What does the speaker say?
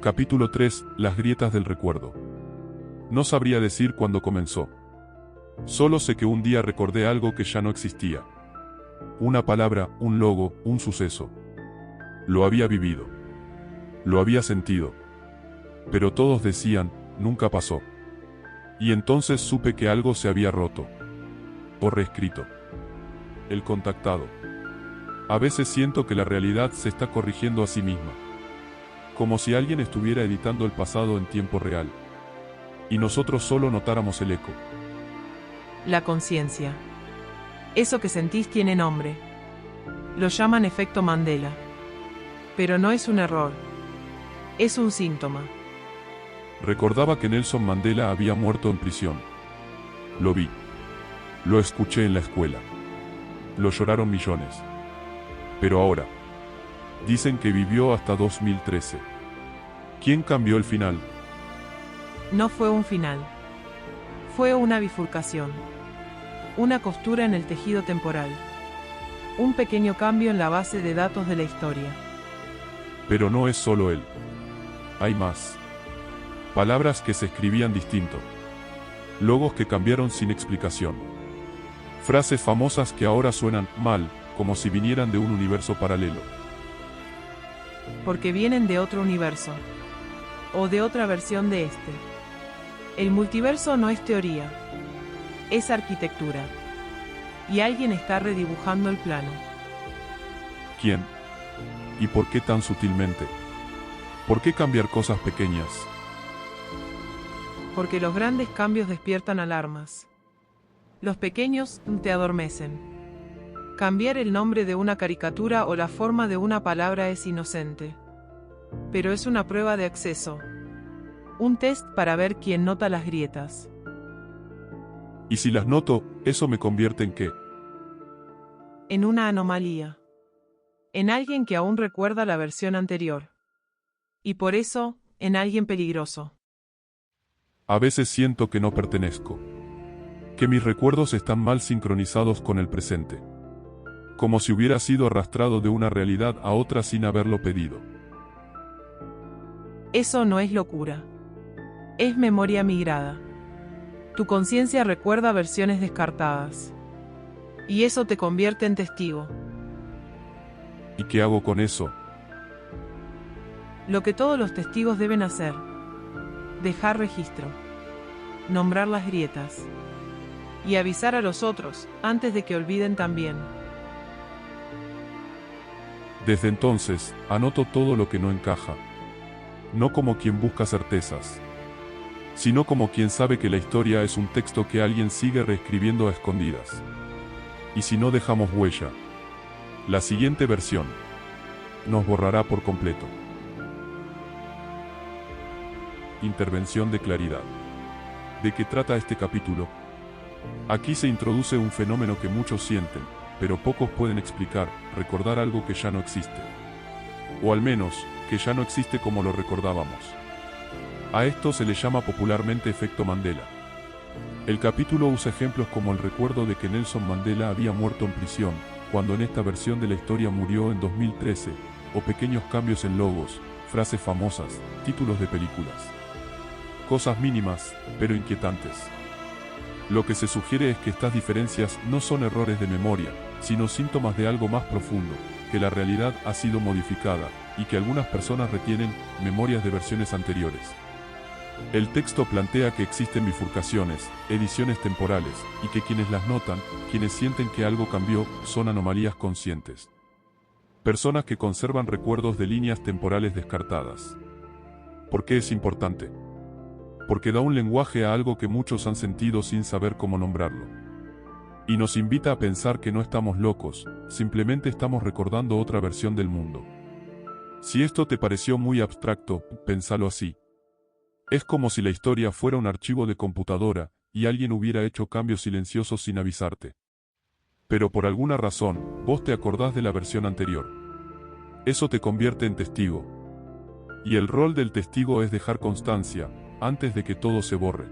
Capítulo 3. Las grietas del recuerdo. No sabría decir cuándo comenzó. Solo sé que un día recordé algo que ya no existía. Una palabra, un logo, un suceso. Lo había vivido. Lo había sentido. Pero todos decían, nunca pasó. Y entonces supe que algo se había roto. O reescrito. El contactado. A veces siento que la realidad se está corrigiendo a sí misma. Como si alguien estuviera editando el pasado en tiempo real. Y nosotros solo notáramos el eco. La conciencia. Eso que sentís tiene nombre. Lo llaman efecto Mandela. Pero no es un error. Es un síntoma. Recordaba que Nelson Mandela había muerto en prisión. Lo vi. Lo escuché en la escuela. Lo lloraron millones. Pero ahora, dicen que vivió hasta 2013. ¿Quién cambió el final? No fue un final. Fue una bifurcación. Una costura en el tejido temporal. Un pequeño cambio en la base de datos de la historia. Pero no es solo él. Hay más. Palabras que se escribían distinto. Logos que cambiaron sin explicación. Frases famosas que ahora suenan mal, como si vinieran de un universo paralelo. Porque vienen de otro universo. O de otra versión de este. El multiverso no es teoría. Es arquitectura. Y alguien está redibujando el plano. ¿Quién? ¿Y por qué tan sutilmente? ¿Por qué cambiar cosas pequeñas? Porque los grandes cambios despiertan alarmas. Los pequeños te adormecen. Cambiar el nombre de una caricatura o la forma de una palabra es inocente. Pero es una prueba de acceso. Un test para ver quién nota las grietas. Y si las noto, ¿eso me convierte en qué? En una anomalía. En alguien que aún recuerda la versión anterior. Y por eso, en alguien peligroso. A veces siento que no pertenezco. Que mis recuerdos están mal sincronizados con el presente. Como si hubiera sido arrastrado de una realidad a otra sin haberlo pedido. Eso no es locura. Es memoria migrada. Tu conciencia recuerda versiones descartadas. Y eso te convierte en testigo. ¿Y qué hago con eso? Lo que todos los testigos deben hacer. Dejar registro. Nombrar las grietas. Y avisar a los otros, antes de que olviden también. Desde entonces, anoto todo lo que no encaja. No como quien busca certezas, sino como quien sabe que la historia es un texto que alguien sigue reescribiendo a escondidas. Y si no dejamos huella, la siguiente versión nos borrará por completo. Intervención de claridad. ¿De qué trata este capítulo? Aquí se introduce un fenómeno que muchos sienten, pero pocos pueden explicar: recordar algo que ya no existe. O al menos, que ya no existe como lo recordábamos. A esto se le llama popularmente efecto Mandela. El capítulo usa ejemplos como el recuerdo de que Nelson Mandela había muerto en prisión, cuando en esta versión de la historia murió en 2013, o pequeños cambios en logos, frases famosas, títulos de películas. Cosas mínimas, pero inquietantes. Lo que se sugiere es que estas diferencias no son errores de memoria, sino síntomas de algo más profundo, que la realidad ha sido modificada, y que algunas personas retienen memorias de versiones anteriores. El texto plantea que existen bifurcaciones, ediciones temporales, y que quienes las notan, quienes sienten que algo cambió, son anomalías conscientes. Personas que conservan recuerdos de líneas temporales descartadas. ¿Por qué es importante? Porque da un lenguaje a algo que muchos han sentido sin saber cómo nombrarlo. Y nos invita a pensar que no estamos locos, simplemente estamos recordando otra versión del mundo. Si esto te pareció muy abstracto, pénsalo así. Es como si la historia fuera un archivo de computadora, y alguien hubiera hecho cambios silenciosos sin avisarte. Pero por alguna razón, vos te acordás de la versión anterior. Eso te convierte en testigo. Y el rol del testigo es dejar constancia, antes de que todo se borre.